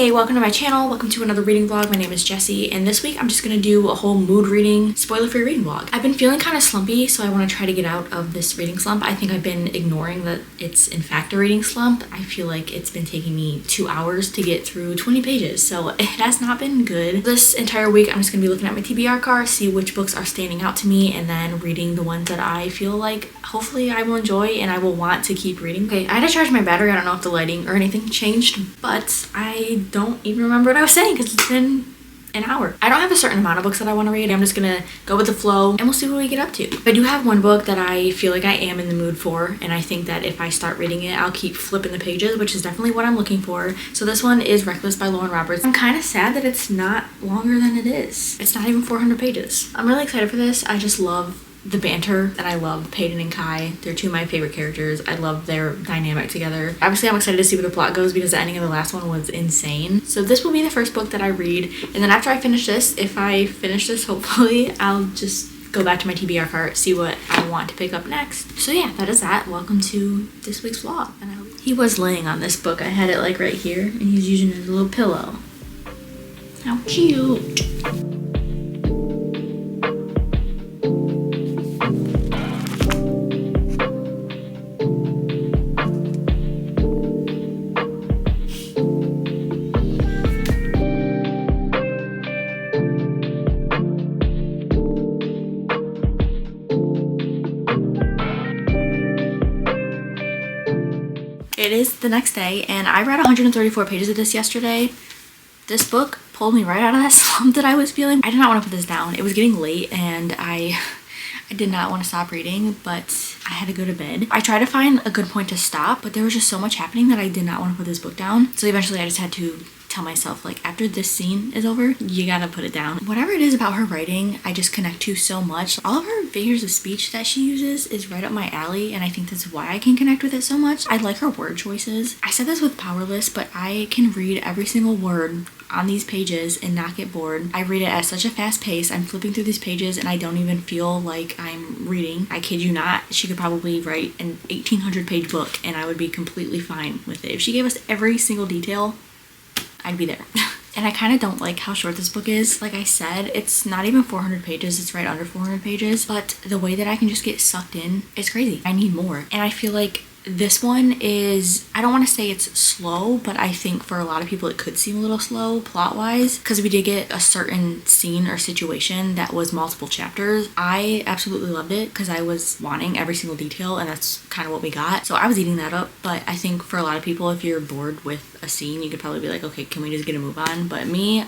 Hey, welcome to my channel. Welcome to another reading vlog. My name is Jessie, and this week I'm just gonna do a whole mood reading, spoiler-free reading vlog. I've been feeling kind of slumpy, so I want to try to get out of this reading slump. I think I've been ignoring that it's in fact a reading slump. I feel like it's been taking me 2 hours to get through 20 pages, so it has not been good. This entire week I'm just gonna be looking at my TBR card, see which books are standing out to me, and then reading the ones that I feel like hopefully I will enjoy and I will want to keep reading. Okay, I had to charge my battery. I don't know if the lighting or anything changed, but I don't even remember what I was saying because it's been an hour. I don't have a certain amount of books that I want to read. I'm just gonna go with the flow and we'll see what we get up to. I do have one book that I feel like I am in the mood for, and I think that if I start reading it, I'll keep flipping the pages, which is definitely what I'm looking for. So this one is Reckless by Lauren Roberts. I'm kind of sad that it's not longer than it is. It's not even 400 pages. I'm really excited for this. I just love the banter, and I love Peyton and Kai. They're two of my favorite characters. I love their dynamic together. Obviously, I'm excited to see where the plot goes because the ending of the last one was insane. So this will be the first book that I read, and then after I finish this, if I finish this, hopefully, I'll just go back to my TBR cart, see what I want to pick up next. So yeah, that is that. Welcome to this week's vlog. And he was laying on this book. I had it like right here, and he's using it as a little pillow. How cute. It is the next day, and I read 134 pages of this yesterday. This book pulled me right out of that slump that I was feeling. I did not want to put this down. It was getting late, and I did not want to stop reading, but I had to go to bed. I tried to find a good point to stop, but there was just so much happening that I did not want to put this book down. So eventually I just had to tell myself, like, after this scene is over, you gotta put it down. Whatever it is about her writing, I just connect to so much. All of her figures of speech that she uses is right up my alley, and I think that's why I can connect with it so much. I like her word choices. I said this with Powerless, but I can read every single word on these pages and not get bored. I read it at such a fast pace. I'm flipping through these pages and I don't even feel like I'm reading. I kid you not, she could probably write an 1,800 page book and I would be completely fine with it. If she gave us every single detail, I'd be there. And I kind of don't like how short this book is. Like I said, it's not even 400 pages, it's right under 400 pages, but the way that I can just get sucked in is crazy. I need more. And I feel like this one is, I don't want to say it's slow, but I think for a lot of people it could seem a little slow plot-wise because we did get a certain scene or situation that was multiple chapters. I absolutely loved it because I was wanting every single detail, and that's kind of what we got. So I was eating that up, but I think for a lot of people, if you're bored with a scene, you could probably be like, okay, can we just get a move on? But me,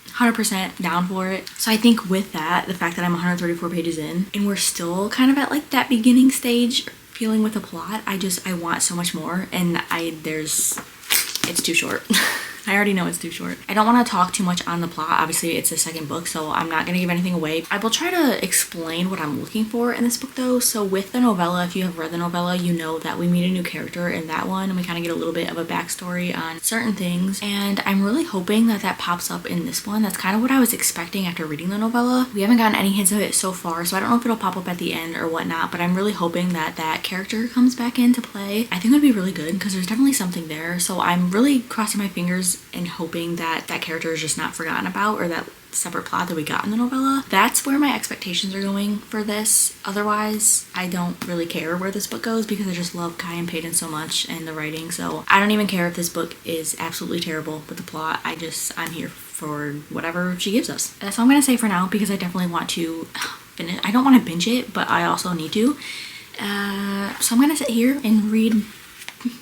100% down for it. So I think with that, the fact that I'm 134 pages in and we're still kind of at like that beginning stage feeling with the plot, I want so much more, and it's too short. I already know it's too short. I don't want to talk too much on the plot. Obviously, it's the second book, so I'm not going to give anything away. I will try to explain what I'm looking for in this book, though. So with the novella, if you have read the novella, you know that we meet a new character in that one, and we kind of get a little bit of a backstory on certain things, and I'm really hoping that that pops up in this one. That's kind of what I was expecting after reading the novella. We haven't gotten any hints of it so far, so I don't know if it'll pop up at the end or whatnot, but I'm really hoping that that character comes back into play. I think it would be really good because there's definitely something there, so I'm really crossing my fingers and hoping that that character is just not forgotten about, or that separate plot that we got in the novella. That's where my expectations are going for this. Otherwise, I don't really care where this book goes because I just love Kai and Peyton so much and the writing, so I don't even care if this book is absolutely terrible with the plot. I'm here for whatever she gives us. That's all I'm gonna say for now because I definitely want to finish. I don't want to binge it, but I also need to. So I'm gonna sit here and read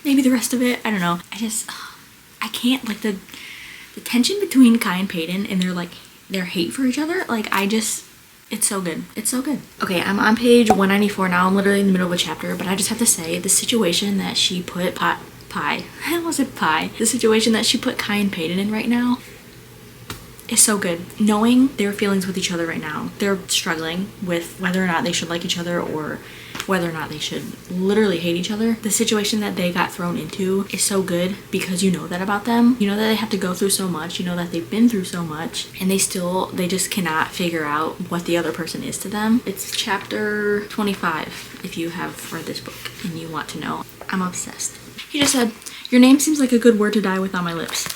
maybe the rest of it. I don't know. I can't, like, the tension between Kai and Peyton and their hate for each other, like, it's so good. It's so good. Okay, I'm on page 194 now. I'm literally in the middle of a chapter, but I just have to say the situation that she put the situation that she put Kai and Peyton in right now is so good. Knowing their feelings with each other right now, they're struggling with whether or not they should like each other or whether or not they should literally hate each other. The situation that they got thrown into is so good because you know that about them. You know that they have to go through so much. You know that they've been through so much, and they just cannot figure out what the other person is to them. It's chapter 25 if you have read this book and you want to know. I'm obsessed. He just said, "Your name seems like a good word to die with on my lips."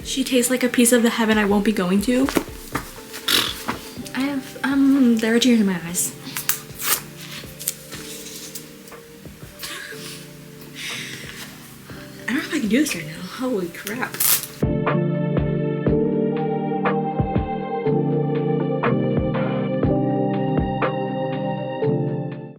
She tastes like a piece of the heaven I won't be going to. I have, there are tears in my eyes. I don't know if I can do this right now. Holy crap.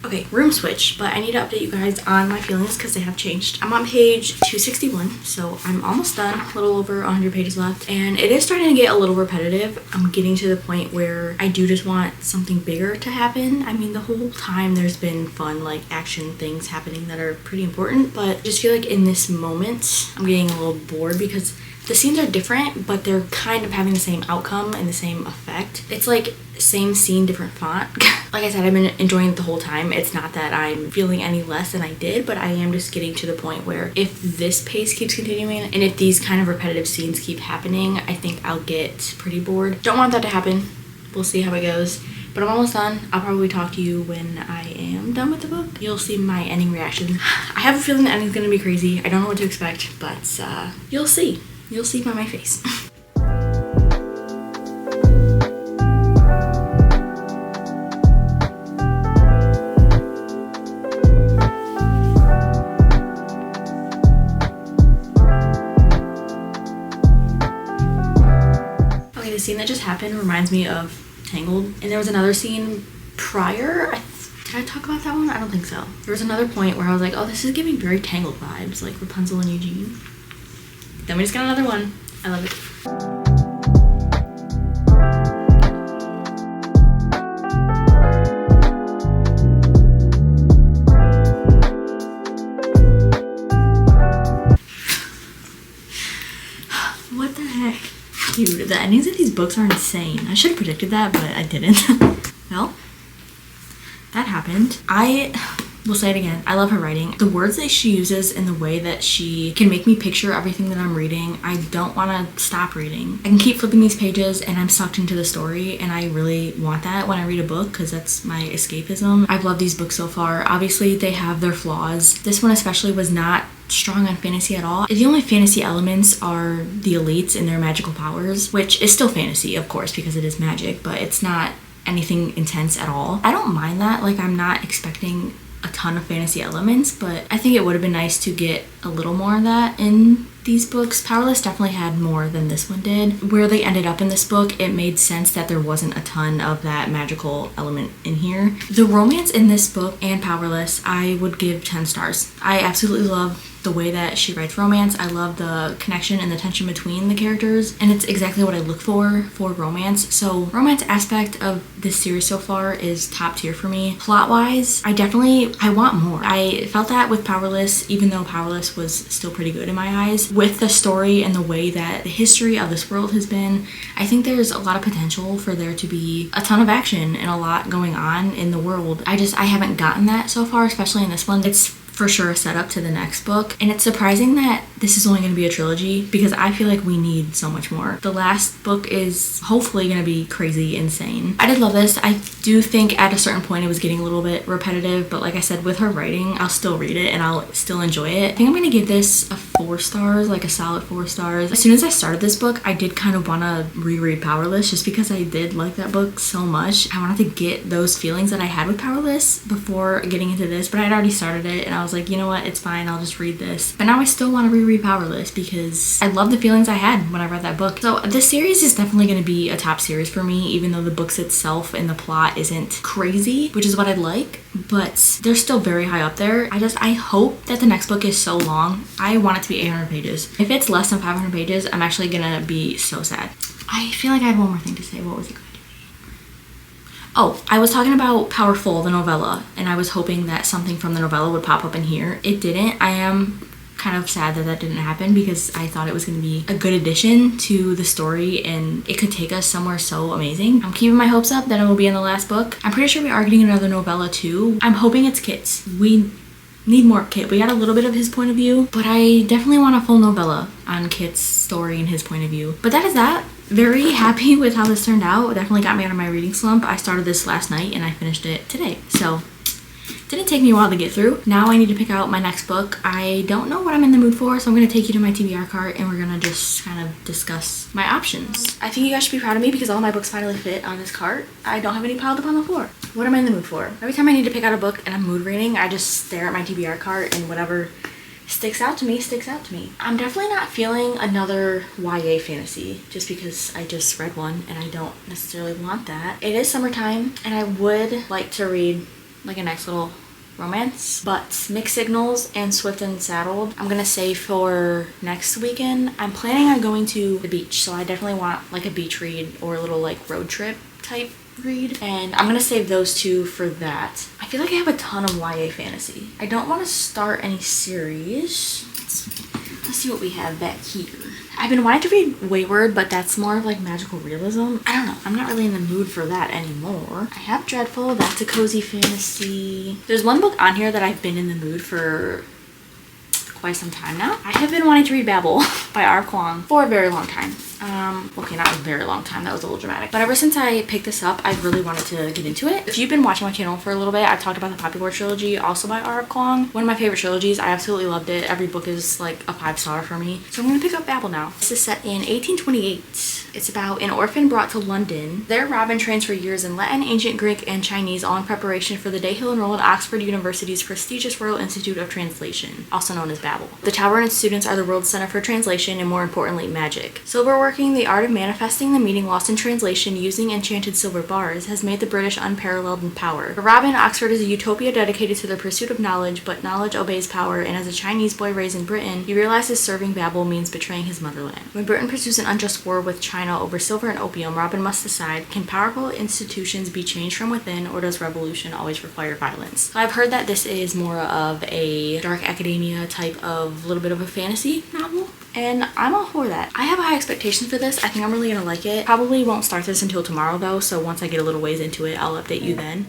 Okay, room switch, but I need to update you guys on my feelings because they have changed. I'm on page 261, so I'm almost done, a little over 100 pages left, and it is starting to get a little repetitive. I'm getting to the point where I do just want something bigger to happen. I mean, the whole time there's been fun, like, action things happening that are pretty important, but I just feel like in this moment, I'm getting a little bored because the scenes are different, but they're kind of having the same outcome and the same effect. It's like same scene, different font. Like I said, I've been enjoying it the whole time. It's not that I'm feeling any less than I did, but I am just getting to the point where if this pace keeps continuing and if these kind of repetitive scenes keep happening, I think I'll get pretty bored. Don't want that to happen. We'll see how it goes. But I'm almost done. I'll probably talk to you when I am done with the book. You'll see my ending reaction. I have a feeling the ending's gonna be crazy. I don't know what to expect, but you'll see. You'll see by my face. Okay, the scene that just happened reminds me of Tangled. And there was another scene prior. Did I talk about that one? I don't think so. There was another point where I was like, oh, this is giving very Tangled vibes, like Rapunzel and Eugene. Then we just got another one. I love it. What the heck? Dude, the endings of these books are insane. I should have predicted that, but I didn't. Well, that happened. I will say it again. I love her writing. The words that she uses and the way that she can make me picture everything that I'm reading, I don't want to stop reading. I can keep flipping these pages and I'm sucked into the story, and I really want that when I read a book because that's my escapism. I've loved these books so far. Obviously, they have their flaws. This one especially was not strong on fantasy at all. The only fantasy elements are the elites and their magical powers, which is still fantasy, of course, because it is magic, but it's not anything intense at all. I don't mind that. Like, I'm not expecting a ton of fantasy elements, but I think it would have been nice to get a little more of that in these books. Powerless definitely had more than this one did. Where they ended up in this book, it made sense that there wasn't a ton of that magical element in here. The romance in this book and Powerless, I would give 10 stars. I absolutely love the way that she writes romance. I love the connection and the tension between the characters, and it's exactly what I look for romance. So romance aspect of this series so far is top tier for me. Plot wise, I want more. I felt that with Powerless, even though Powerless was still pretty good in my eyes. With the story and the way that the history of this world has been, I think there's a lot of potential for there to be a ton of action and a lot going on in the world. I haven't gotten that so far, especially in this one. It's for sure a setup to the next book, and it's surprising that this is only going to be a trilogy because I feel like we need so much more. The last book is hopefully going to be crazy insane. I did love this. I do think at a certain point it was getting a little bit repetitive, but like I said, with her writing, I'll still read it and I'll still enjoy it. I think I'm going to give this a 4 stars, like a solid 4 stars. As soon as I started this book, I did kind of want to reread Powerless just because I did like that book so much. I wanted to get those feelings that I had with Powerless before getting into this, but I'd already started it and I was like, you know what, it's fine, I'll just read this. But now I still want to reread Powerless because I love the feelings I had when I read that book. So this series is definitely going to be a top series for me, even though the books itself and the plot isn't crazy, which is what I'd like, but they're still very high up there. I hope that the next book is so long. I want it to be 800 pages. If it's less than 500 pages, I'm actually gonna be so sad. I feel like I had one more thing to say. What was it going to be? Oh, I was talking about Powerful, the novella, and I was hoping that something from the novella would pop up in here. It didn't. I am kind of sad that that didn't happen because I thought it was going to be a good addition to the story and it could take us somewhere so amazing. I'm keeping my hopes up that it will be in the last book. I'm pretty sure we are getting another novella too. I'm hoping it's Kits. We need more of Kit. We got a little bit of his point of view, but I definitely want a full novella on Kit's story and his point of view. But that is that. Very happy with how this turned out. It definitely got me out of my reading slump. I started this last night and I finished it today. So didn't take me a while to get through. Now I need to pick out my next book. I don't know what I'm in the mood for, so I'm gonna take you to my TBR cart and we're gonna just kind of discuss my options. I think you guys should be proud of me because all my books finally fit on this cart. I don't have any piled up on the floor. What am I in the mood for? Every time I need to pick out a book and I'm mood reading, I just stare at my TBR cart and whatever sticks out to me, sticks out to me. I'm definitely not feeling another YA fantasy just because I just read one and I don't necessarily want that. It is summertime and I would like to read like a nice little romance, but Mixed Signals and Swift and Saddled I'm gonna save for next weekend. I'm planning on going to the beach, so I definitely want like a beach read or a little like road trip type read, and I'm gonna save those two for that. I feel like I have a ton of YA fantasy. I don't want to start any series. Let's see what we have back here. I've been wanting to read Wayward, but that's more of like magical realism. I don't know. I'm not really in the mood for that anymore. I have Dreadful. That's a cozy fantasy. There's one book on here that I've been in the mood for quite some time now. I have been wanting to read Babel by R. Kwong for a very long time. Okay, not a very long time, that was a little dramatic. But ever since I picked this up, I really wanted to get into it. If you've been watching my channel for a little bit, I've talked about the Popular trilogy, also by R. Kwong. One of my favorite trilogies. I absolutely loved it. Every book is like a 5-star for me. So I'm gonna pick up Babel now. This is set in 1828. It's about an orphan brought to London. There, Robin trains for years in Latin, ancient Greek, and Chinese, all in preparation for the day he'll enroll at Oxford University's prestigious Royal Institute of Translation, also known as Babel. The tower and its students are the world's center for translation and, more importantly, magic. Silverworking, the art of manifesting the meaning lost in translation using enchanted silver bars, has made the British unparalleled in power. For Robin, Oxford is a utopia dedicated to the pursuit of knowledge, but knowledge obeys power, and as a Chinese boy raised in Britain, he realizes serving Babel means betraying his motherland. When Britain pursues an unjust war with China over silver and opium, Robin must decide, can powerful institutions be changed from within, or does revolution always require violence? So I've heard that this is more of a dark academia type of little bit of a fantasy novel, and I'm all for that. I have high expectations for this. I think I'm really gonna like it. Probably won't start this until tomorrow though, so once I get a little ways into it, I'll update you then.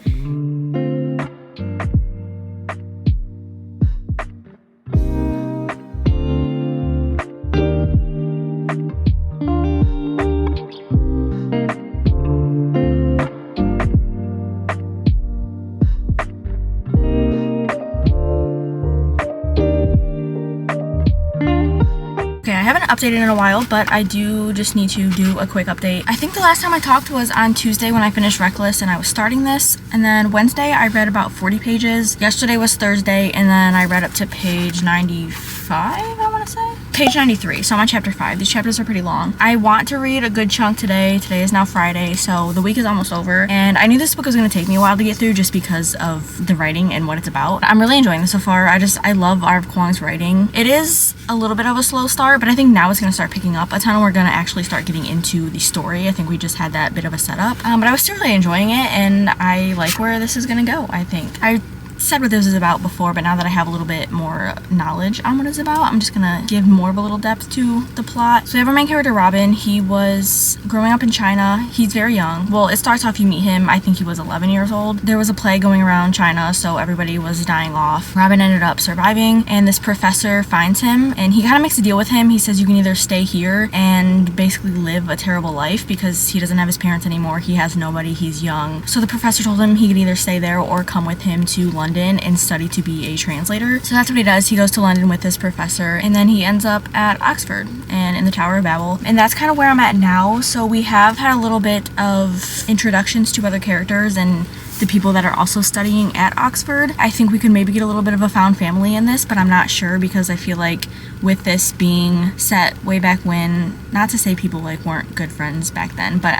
Updated in a while, but I do just need to do a quick update. I think the last time I talked was on Tuesday when I finished Reckless and I was starting this, and then Wednesday I read about 40 pages. Yesterday was Thursday, and then I read up to page 95, I want to say. Page 93, so I'm on chapter 5. These chapters are pretty long. I want to read a good chunk today. Today is now Friday, so the week is almost over, and I knew this book was going to take me a while to get through just because of the writing and what it's about. I'm really enjoying this so far. I love R. Kwong's writing. It is a little bit of a slow start, but I think now it's going to start picking up a ton and we're going to actually start getting into the story. I think we just had that bit of a setup, but I was still really enjoying it, and I like where this is going to go. I think I said what this is about before, but now that I have a little bit more knowledge on what it's about, I'm just gonna give more of a little depth to the plot. So we have our main character, Robin. He was growing up in China. He's very young. Well, it starts off, you meet him, I think he was 11 years old. There was a plague going around China, so everybody was dying off. Robin ended up surviving, and this professor finds him, and he kind of makes a deal with him. He says you can either stay here and basically live a terrible life because he doesn't have his parents anymore. He has nobody. He's young. So the professor told him he could either stay there or come with him to London and study to be a translator. So that's what he does. He goes to London with this professor, and then he ends up at Oxford and in the Tower of Babel, and that's kind of where I'm at now. So we have had a little bit of introductions to other characters and the people that are also studying at Oxford. I think we could maybe get a little bit of a found family in this, but I'm not sure because I feel like with this being set way back when, not to say people like weren't good friends back then, but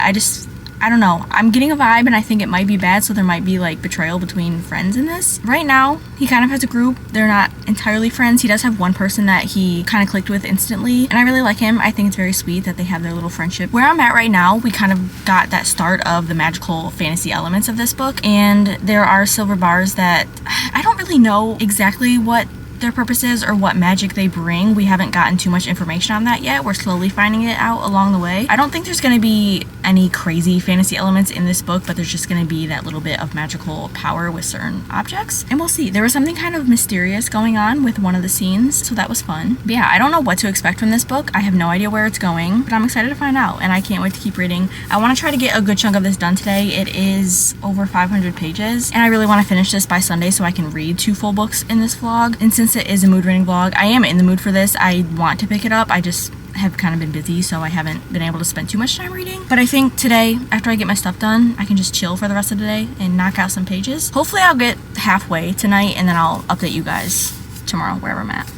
I don't know. I'm getting a vibe and I think it might be bad, so there might be like betrayal between friends in this. Right now, he kind of has a group. They're not entirely friends. He does have one person that he kind of clicked with instantly, and I really like him. I think it's very sweet that they have their little friendship. Where I'm at right now, we kind of got that start of the magical fantasy elements of this book, and there are silver bars that I don't really know exactly what their purpose is or what magic they bring. We haven't gotten too much information on that yet. We're slowly finding it out along the way. I don't think there's going to be any crazy fantasy elements in this book, but there's just going to be that little bit of magical power with certain objects. And we'll see. There was something kind of mysterious going on with one of the scenes, so that was fun. But yeah, I don't know what to expect from this book. I have no idea where it's going, but I'm excited to find out, and I can't wait to keep reading. I want to try to get a good chunk of this done today. It is over 500 pages, and I really want to finish this by Sunday so I can read 2 full books in this vlog. And since it is a mood reading vlog, I am in the mood for this. I want to pick it up. I just have kind of been busy, so I haven't been able to spend too much time reading. But I think today, after I get my stuff done, I can just chill for the rest of the day and knock out some pages. Hopefully I'll get halfway tonight, and then I'll update you guys tomorrow wherever I'm at.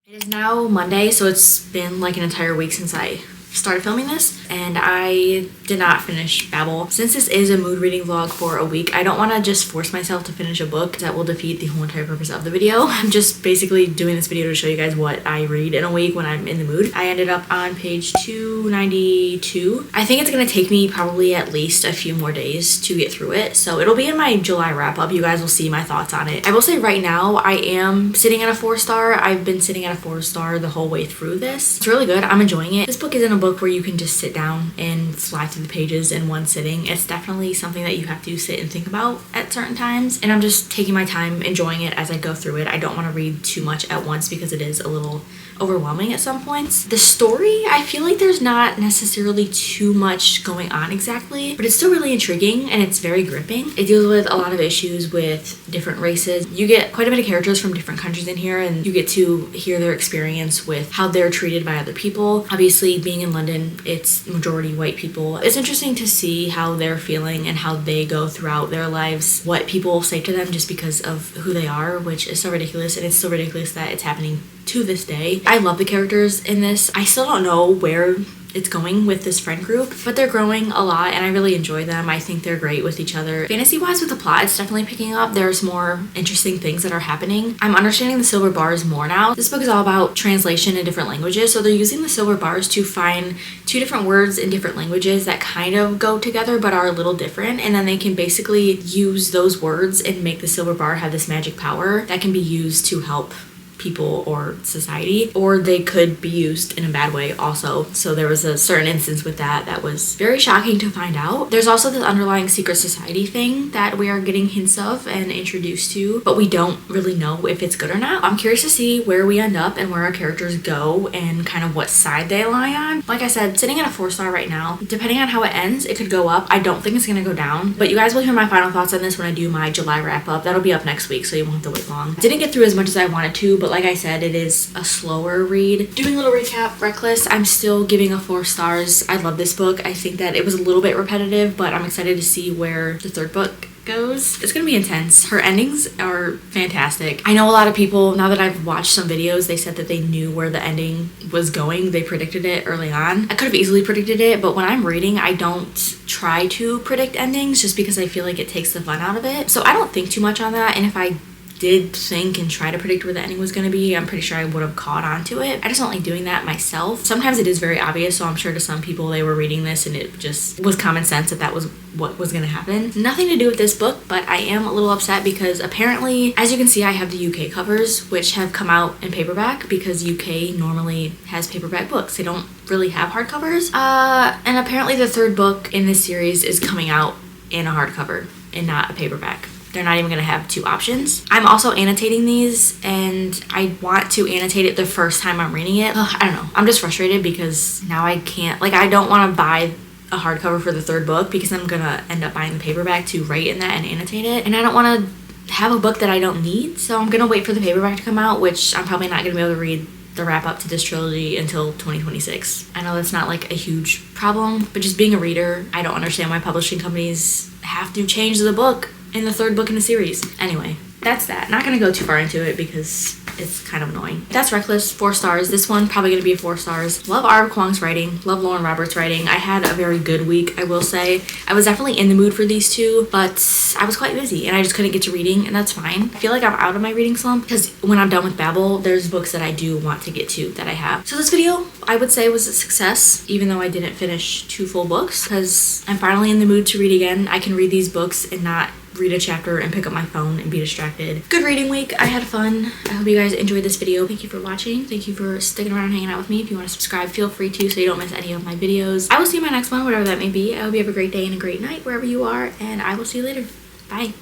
It is now Monday, so it's been like an entire week since I started filming this, and I did not finish Babel. Since this is a mood reading vlog for a week, I don't want to just force myself to finish a book. That will defeat the whole entire purpose of the video. I'm just basically doing this video to show you guys what I read in a week when I'm in the mood. I ended up on page 292. I think it's gonna take me probably at least a few more days to get through it, so it'll be in my July wrap up. You guys will see my thoughts on it. I will say right now I am sitting at a 4-star. I've been sitting at a 4-star the whole way through this. It's really good. I'm enjoying it. This book isn't a book where you can just sit down and fly through the pages in one sitting. It's definitely something that you have to sit and think about at certain times, and I'm just taking my time enjoying it as I go through it. I don't want to read too much at once because it is a little overwhelming at some points. The story, I feel like there's not necessarily too much going on exactly, but it's still really intriguing and it's very gripping. It deals with a lot of issues with different races. You get quite a bit of characters from different countries in here, and you get to hear their experience with how they're treated by other people. Obviously, being in London, it's majority white people. It's interesting to see how they're feeling and how they go throughout their lives, what people say to them just because of who they are, which is so ridiculous, and it's so ridiculous that it's happening to this day. I love the characters in this. I still don't know where it's going with this friend group, but they're growing a lot and I really enjoy them. I think they're great with each other. Fantasy wise with the plot, it's definitely picking up. There's more interesting things that are happening. I'm understanding the silver bars more now. This book is all about translation in different languages, so they're using the silver bars to find 2 different words in different languages that kind of go together but are a little different, and then they can basically use those words and make the silver bar have this magic power that can be used to help people or society, or they could be used in a bad way also. So there was a certain instance with that was very shocking to find out. There's also this underlying secret society thing that we are getting hints of and introduced to, but we don't really know if it's good or not. I'm curious to see where we end up and where our characters go and kind of what side they lie on. Like I said, sitting at a 4-star right now. Depending on how it ends, it could go up. I don't think it's gonna go down, but you guys will hear my final thoughts on this when I do my July wrap up. That'll be up next week, so you won't have to wait long. Didn't get through as much as I wanted to, but like I said, it is a slower read. Doing a little recap, Reckless, I'm still giving a 4 stars. I love this book. I think that it was a little bit repetitive, but I'm excited to see where the 3rd book goes. It's gonna be intense. Her endings are fantastic. I know a lot of people, now that I've watched some videos, they said that they knew where the ending was going. They predicted it early on. I could have easily predicted it, but when I'm reading, I don't try to predict endings just because I feel like it takes the fun out of it. So I don't think too much on that, and if I did think and try to predict where the ending was going to be, I'm pretty sure I would have caught on to it. I just don't like doing that myself. Sometimes it is very obvious, so I'm sure to some people they were reading this and it just was common sense that that was what was going to happen. Nothing to do with this book, but I am a little upset because apparently, as you can see, I have the UK covers, which have come out in paperback because UK normally has paperback books. They don't really have hardcovers. And apparently the 3rd book in this series is coming out in a hardcover and not a paperback. They're not even going to have 2 options. I'm also annotating these, and I want to annotate it the first time I'm reading it. I don't know. I'm just frustrated because now I can't, like, I don't want to buy a hardcover for the 3rd book because I'm going to end up buying the paperback to write in that and annotate it. And I don't want to have a book that I don't need, so I'm going to wait for the paperback to come out, which I'm probably not going to be able to read the wrap up to this trilogy until 2026. I know that's not like a huge problem, but just being a reader, I don't understand why publishing companies have to change the book in the 3rd book in the series. Anyway, that's that. Not gonna go too far into it because it's kind of annoying. That's Reckless, 4 stars. This one probably gonna be 4 stars. Love R. Kwong's writing, love Lauren Roberts' writing. I had a very good week, I will say. I was definitely in the mood for these two, but I was quite busy and I just couldn't get to reading, and that's fine. I feel like I'm out of my reading slump because when I'm done with Babel, there's books that I do want to get to that I have. So this video, I would say, was a success, even though I didn't finish 2 full books, because I'm finally in the mood to read again. I can read these books and not read a chapter and pick up my phone and be distracted. Good reading week. I had fun. I hope you guys enjoyed this video. Thank you for watching. Thank you for sticking around and hanging out with me. If you want to subscribe, feel free to, so you don't miss any of my videos. I will see you in my next one, whatever that may be. I hope you have a great day and a great night wherever you are, and I will see you later. Bye.